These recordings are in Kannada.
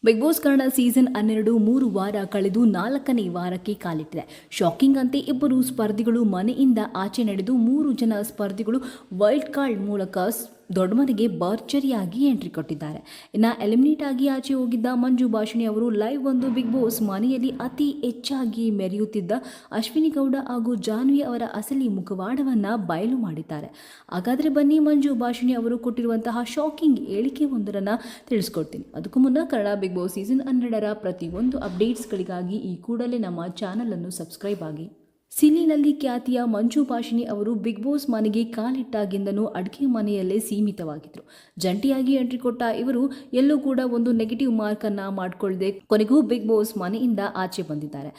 ಬಿಗ್ ಬಾಸ್ ಕನ್ನಡ ಸೀಸನ್ 12 3 ವಾರ ಕಳೆದು 4ನೇ ವಾರಕ್ಕೆ ಕಾಲಿಟ್ಟಿದೆ. ಶಾಕಿಂಗ್ ಅಂತೆ ಇಬ್ಬರು ಸ್ಪರ್ಧಿಗಳು ಮನೆಯಿಂದ ಆಚೆ ನಡೆದು 3 ಜನ ಸ್ಪರ್ಧಿಗಳು ವೈಲ್ಡ್ ಕಾರ್ಡ್ ಮೂಲಕ ದೊಡ್ಡ ಮನೆಗೆ ಭರ್ಜರಿಯಾಗಿ ಎಂಟ್ರಿ ಕೊಟ್ಟಿದ್ದಾರೆ. ಇನ್ನು ಎಲಿಮಿನೇಟ್ ಆಗಿ ಆಚೆ ಹೋಗಿದ್ದ ಮಂಜು ಭಾಷಿಣಿ ಅವರು ಲೈವ್ ಒಂದು ಬಿಗ್ ಬಾಸ್ ಮನೆಯಲ್ಲಿ ಅತಿ ಹೆಚ್ಚಾಗಿ ಮೆರೆಯುತ್ತಿದ್ದ ಅಶ್ವಿನಿ ಗೌಡ ಹಾಗೂ ಜಾನ್ವಿ ಅವರ ಅಸಲಿ ಮುಖವಾಡವನ್ನು ಬಯಲು ಮಾಡಿದ್ದಾರೆ. ಹಾಗಾದರೆ ಬನ್ನಿ ಮಂಜು ಭಾಷಿಣಿ ಅವರು ಕೊಟ್ಟಿರುವಂತಹ ಶಾಕಿಂಗ್ ಹೇಳಿಕೆ ಒಂದರನ್ನು ತಿಳಿಸ್ಕೊಡ್ತೀನಿ. ಅದಕ್ಕೂ ಮುನ್ನ ಕನ್ನಡ ಬಿಗ್ ಬಾಸ್ ಸೀಸನ್ 12ರ ಪ್ರತಿಯೊಂದು ಅಪ್ಡೇಟ್ಸ್ಗಳಿಗಾಗಿ ಈ ಕೂಡಲೇ ನಮ್ಮ ಚಾನಲನ್ನು ಸಬ್ಸ್ಕ್ರೈಬ್ ಆಗಿ. ಸಿಲಿನಲ್ಲಿ ಖ್ಯಾತಿಯ ಮಂಜು ಭಾಷಿಣಿ ಅವರು ಬಿಗ್ ಬಾಸ್ ಮನೆಗೆ ಕಾಲಿಟ್ಟಾಗಿಂದನೂ ಅಡುಗೆ ಮನೆಯಲ್ಲೇ ಸೀಮಿತವಾಗಿದ್ದರು. ಜಂಟಿಯಾಗಿ ಎಂಟ್ರಿ ಕೊಟ್ಟ ಇವರು ಎಲ್ಲೂ ಕೂಡ ಒಂದು ನೆಗೆಟಿವ್ ಮಾರ್ಕನ್ನು ಮಾಡಿಕೊಳ್ಳದೆ ಕೊನೆಗೂ ಬಿಗ್ ಬಾಸ್ ಮನೆಯಿಂದ ಆಚೆ ಬಂದಿದ್ದಾರೆ.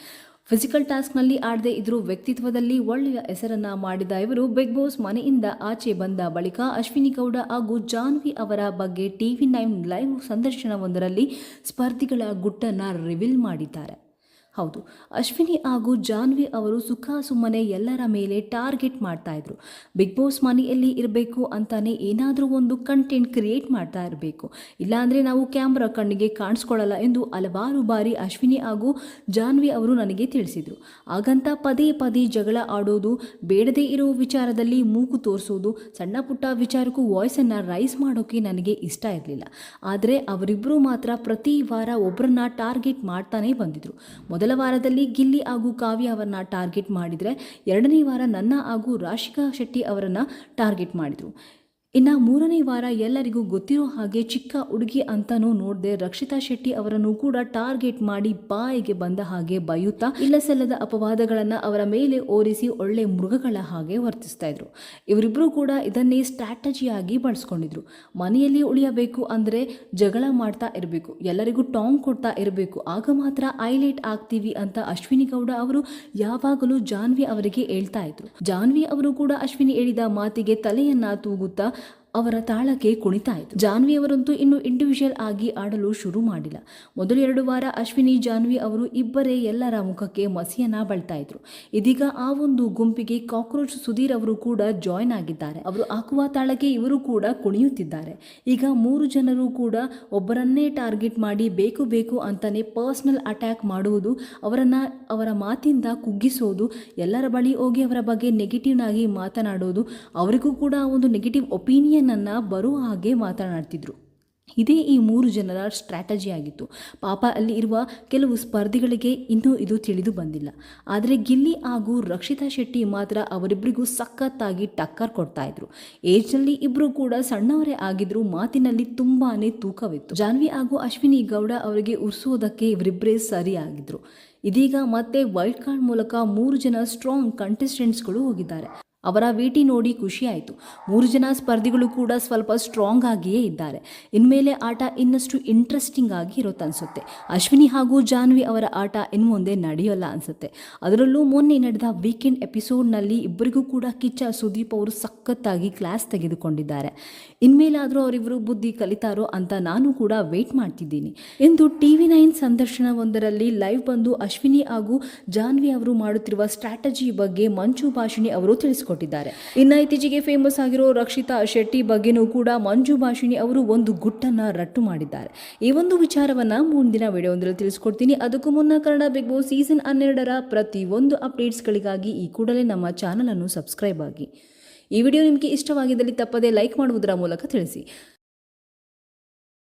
ಫಿಸಿಕಲ್ ಟಾಸ್ಕ್ನಲ್ಲಿ ಆಡದೆ ಇದ್ರೂ ವ್ಯಕ್ತಿತ್ವದಲ್ಲಿ ಒಳ್ಳೆಯ ಹೆಸರನ್ನ ಮಾಡಿದ ಇವರು ಬಿಗ್ ಬಾಸ್ ಮನೆಯಿಂದ ಆಚೆ ಬಂದ ಬಳಿಕ ಅಶ್ವಿನಿ ಗೌಡ ಹಾಗೂ ಜಾನ್ವಿ ಅವರ ಬಗ್ಗೆ TV9 ಲೈವ್ ಸಂದರ್ಶನವೊಂದರಲ್ಲಿ ಸ್ಪರ್ಧಿಗಳ ಗುಟ್ಟನ್ನು ರಿವೀಲ್ ಮಾಡಿದ್ದಾರೆ. ಹೌದು, ಅಶ್ವಿನಿ ಹಾಗೂ ಜಾನ್ವಿ ಅವರು ಸುಮ್ಮನೆ ಎಲ್ಲರ ಮೇಲೆ ಟಾರ್ಗೆಟ್ ಮಾಡ್ತಾ ಇದ್ರು. ಬಿಗ್ ಬಾಸ್ ಮನೆಯಲ್ಲಿ ಇರಬೇಕು ಅಂತಾನೆ ಏನಾದರೂ ಒಂದು ಕಂಟೆಂಟ್ ಕ್ರಿಯೇಟ್ ಮಾಡ್ತಾ ಇರಬೇಕು, ಇಲ್ಲಾಂದರೆ ನಾವು ಕ್ಯಾಮ್ರಾ ಕಣ್ಣಿಗೆ ಕಾಣಿಸ್ಕೊಳ್ಳಲ್ಲ ಎಂದು ಹಲವಾರು ಬಾರಿ ಅಶ್ವಿನಿ ಹಾಗೂ ಜಾನ್ವಿ ಅವರು ನನಗೆ ತಿಳಿಸಿದರು. ಹಾಗಂತ ಪದೇ ಪದೇ ಜಗಳ ಆಡೋದು, ಬೇಡದೇ ಇರೋ ವಿಚಾರದಲ್ಲಿ ಮೂಗು ತೋರಿಸೋದು, ಸಣ್ಣ ಪುಟ್ಟ ವಿಚಾರಕ್ಕೂ ವಾಯ್ಸನ್ನು ರೈಸ್ ಮಾಡೋಕ್ಕೆ ನನಗೆ ಇಷ್ಟ ಇರಲಿಲ್ಲ. ಆದರೆ ಅವರಿಬ್ಬರು ಮಾತ್ರ ಪ್ರತಿ ವಾರ ಒಬ್ಬರನ್ನ ಟಾರ್ಗೆಟ್ ಮಾಡ್ತಾನೆ ಬಂದಿದ್ರು. ಮೊದಲ ವಾರದಲ್ಲಿ ಗಿಲ್ಲಿ ಹಾಗೂ ಕಾವ್ಯ ಅವರನ್ನ ಟಾರ್ಗೆಟ್ ಮಾಡಿದರೆ, ಎರಡನೇ ವಾರ ನನ್ನ ಹಾಗೂ ರಾಶಿಕಾ ಶೆಟ್ಟಿ ಅವರನ್ನು ಟಾರ್ಗೆಟ್ ಮಾಡಿದರು. ಇನ್ನು ಮೂರನೇ ವಾರ ಎಲ್ಲರಿಗೂ ಗೊತ್ತಿರೋ ಹಾಗೆ ಚಿಕ್ಕ ಹುಡುಗಿ ಅಂತಲೂ ನೋಡದೆ ರಕ್ಷಿತಾ ಶೆಟ್ಟಿ ಅವರನ್ನು ಕೂಡ ಟಾರ್ಗೆಟ್ ಮಾಡಿ ಬಾಯಿಗೆ ಬಂದ ಹಾಗೆ ಬೈಯುತ್ತಾ ಇಲ್ಲಸಲ್ಲದ ಅಪವಾದಗಳನ್ನು ಅವರ ಮೇಲೆ ಓರಿಸಿ ಒಳ್ಳೆ ಮೃಗಗಳ ಹಾಗೆ ವರ್ತಿಸ್ತಾ ಇದ್ರು. ಇವರಿಬ್ಬರು ಕೂಡ ಇದನ್ನೇ ಸ್ಟ್ರಾಟಜಿಯಾಗಿ ಬಳಸ್ಕೊಂಡಿದ್ರು. ಮನೆಯಲ್ಲಿ ಉಳಿಯಬೇಕು ಅಂದರೆ ಜಗಳ ಮಾಡ್ತಾ ಇರಬೇಕು, ಎಲ್ಲರಿಗೂ ಟಾಂಗ್ ಕೊಡ್ತಾ ಇರಬೇಕು, ಆಗ ಮಾತ್ರ ಹೈಲೈಟ್ ಆಗ್ತೀವಿ ಅಂತ ಅಶ್ವಿನಿ ಗೌಡ ಅವರು ಯಾವಾಗಲೂ ಜಾನ್ವಿ ಅವರಿಗೆ ಹೇಳ್ತಾ ಇದ್ರು. ಜಾನ್ವಿ ಅವರು ಕೂಡ ಅಶ್ವಿನಿ ಹೇಳಿದ ಮಾತಿಗೆ ತಲೆಯನ್ನ ತೂಗುತ್ತಾ ಅವರ ತಾಳಕ್ಕೆ ಕುಣಿತಾ ಇತ್ತು. ಜಾನ್ವಿ ಅವರಂತೂ ಇನ್ನು ಇಂಡಿವಿಜುವಲ್ ಆಗಿ ಆಡಲು ಶುರು ಮಾಡಿಲ್ಲ. ಮೊದಲು 2 ವಾರ ಅಶ್ವಿನಿ ಜಾನ್ವಿ ಅವರು ಇಬ್ಬರೇ ಎಲ್ಲರ ಮುಖಕ್ಕೆ ಮಸಿಯನ್ನ ಬಳ್ತಾ ಇದ್ರು. ಇದೀಗ ಆ ಒಂದು ಗುಂಪಿಗೆ ಕಾಕ್ರೋಚ್ ಸುಧೀರ್ ಅವರು ಕೂಡ ಜಾಯ್ನ್ ಆಗಿದ್ದಾರೆ. ಅವರು ಹಾಕುವ ತಾಳಕ್ಕೆ ಇವರು ಕೂಡ ಕುಣಿಯುತ್ತಿದ್ದಾರೆ. ಈಗ 3 ಜನರು ಕೂಡ ಒಬ್ಬರನ್ನೇ ಟಾರ್ಗೆಟ್ ಮಾಡಿ ಬೇಕು ಅಂತಾನೆ ಪರ್ಸನಲ್ ಅಟ್ಯಾಕ್ ಮಾಡುವುದು, ಅವರ ಮಾತಿಂದ ಕುಗ್ಗಿಸೋದು, ಎಲ್ಲರ ಬಳಿ ಹೋಗಿ ಅವರ ಬಗ್ಗೆ ನೆಗೆಟಿವ್ ಆಗಿ ಮಾತನಾಡೋದು, ಅವರಿಗೂ ಕೂಡ ಒಂದು ನೆಗೆಟಿವ್ ಒಪಿನಿಯನ್ ಬರೋ ಹಾಗೆ ಮಾತನಾಡ್ತಿದ್ರು. ಇದೇ ಈ 3 ಜನರ ಸ್ಟ್ರಾಟಜಿ ಆಗಿತ್ತು. ಪಾಪ ಅಲ್ಲಿ ಇರುವ ಕೆಲವು ಸ್ಪರ್ಧಿಗಳಿಗೆ ಇನ್ನೂ ಇದು ತಿಳಿದು ಬಂದಿಲ್ಲ. ಆದರೆ ಗಿಲ್ಲಿ ಹಾಗೂ ರಕ್ಷಿತಾ ಶೆಟ್ಟಿ ಮಾತ್ರ ಅವರಿಬ್ಬರಿಗೂ ಸಖತ್ತಾಗಿ ಟಕ್ಕರ್ ಕೊಡ್ತಾ ಇದ್ರು. ಏಜ್ನಲ್ಲಿ ಇಬ್ಬರು ಕೂಡ ಸಣ್ಣವರೇ ಆಗಿದ್ರು, ಮಾತಿನಲ್ಲಿ ತುಂಬಾನೇ ತೂಕವಿತ್ತು. ಜಾನ್ವಿ ಹಾಗೂ ಅಶ್ವಿನಿ ಗೌಡ ಅವರಿಗೆ ಉರ್ಸೋದಕ್ಕೆ ಇವರಿಬ್ಬರೇ ಸರಿಯಾಗಿದ್ರು. ಇದೀಗ ಮತ್ತೆ ವೈಲ್ಡ್ ಕಾರ್ಡ್ ಮೂಲಕ 3 ಜನ ಸ್ಟ್ರಾಂಗ್ ಕಂಟೆಸ್ಟೆಂಟ್ಸ್ಗಳು ಹೋಗಿದ್ದಾರೆ. ಅವರ ವೇಟಿ ನೋಡಿ ಖುಷಿ ಆಯಿತು. 3 ಜನ ಸ್ಪರ್ಧಿಗಳು ಕೂಡ ಸ್ವಲ್ಪ ಸ್ಟ್ರಾಂಗ್ ಆಗಿಯೇ ಇದ್ದಾರೆ. ಇನ್ಮೇಲೆ ಆಟ ಇನ್ನಷ್ಟು ಇಂಟ್ರೆಸ್ಟಿಂಗ್ ಆಗಿ ಇರುತ್ತೆ ಅನಿಸುತ್ತೆ. ಅಶ್ವಿನಿ ಹಾಗೂ ಜಾನ್ವಿ ಅವರ ಆಟ ಇನ್ನು ಮುಂದೆ ನಡೆಯೋಲ್ಲ ಅನಿಸುತ್ತೆ. ಅದರಲ್ಲೂ ಮೊನ್ನೆ ನಡೆದ ವೀಕೆಂಡ್ ಎಪಿಸೋಡ್ನಲ್ಲಿ ಇಬ್ಬರಿಗೂ ಕೂಡ ಕಿಚ್ಚ ಸುದೀಪ್ ಅವರು ಸಖತ್ತಾಗಿ ಕ್ಲಾಸ್ ತೆಗೆದುಕೊಂಡಿದ್ದಾರೆ. ಇನ್ಮೇಲಾದರೂ ಅವರಿಬ್ಬರು ಬುದ್ಧಿ ಕಲಿತಾರೋ ಅಂತ ನಾನು ಕೂಡ ವೇಟ್ ಮಾಡ್ತಿದ್ದೀನಿ ಎಂದು TV9 ಸಂದರ್ಶನವೊಂದರಲ್ಲಿ ಲೈವ್ ಬಂದು ಅಶ್ವಿನಿ ಹಾಗೂ ಜಾನ್ವಿ ಅವರು ಮಾಡುತ್ತಿರುವ ಸ್ಟ್ರಾಟಜಿ ಬಗ್ಗೆ ಮಂಜು ಭಾಷಿಣಿ ಅವರು ತಿಳಿಸಿಕೊಟ್ಟಿದ್ದಾರೆ. ಇನ್ನು ಇತ್ತೀಚೆಗೆ ಫೇಮಸ್ ಆಗಿರೋ ರಕ್ಷಿತಾ ಶೆಟ್ಟಿ ಬಗ್ಗೆನೂ ಕೂಡ ಮಂಜು ಭಾಷಿಣಿ ಅವರು ಒಂದು ಗುಟ್ಟನ್ನ ರಟ್ಟು ಮಾಡಿದ್ದಾರೆ. ಈ ಒಂದು ವಿಚಾರವನ್ನ ಮುಂದಿನ ವಿಡಿಯೋದಲ್ಲಿ ತಿಳಿಸ್ಕೊಡ್ತೀನಿ. ಅದಕ್ಕೂ ಮುನ್ನ ಕನ್ನಡ ಬಿಗ್ ಬಾಸ್ ಸೀಸನ್ 12ರ ಪ್ರತಿಯೊಂದು ಅಪ್ಡೇಟ್ಸ್ಗಳಿಗಾಗಿ ಈ ಕೂಡಲೇ ನಮ್ಮ ಚಾನಲ್ ಅನ್ನು ಸಬ್ಸ್ಕ್ರೈಬ್ ಆಗಿ. ಈ ವಿಡಿಯೋ ನಿಮಗೆ ಇಷ್ಟವಾಗಿದ್ದಲ್ಲಿ ತಪ್ಪದೇ ಲೈಕ್ ಮಾಡುವುದರ ಮೂಲಕ ತಿಳಿಸಿ.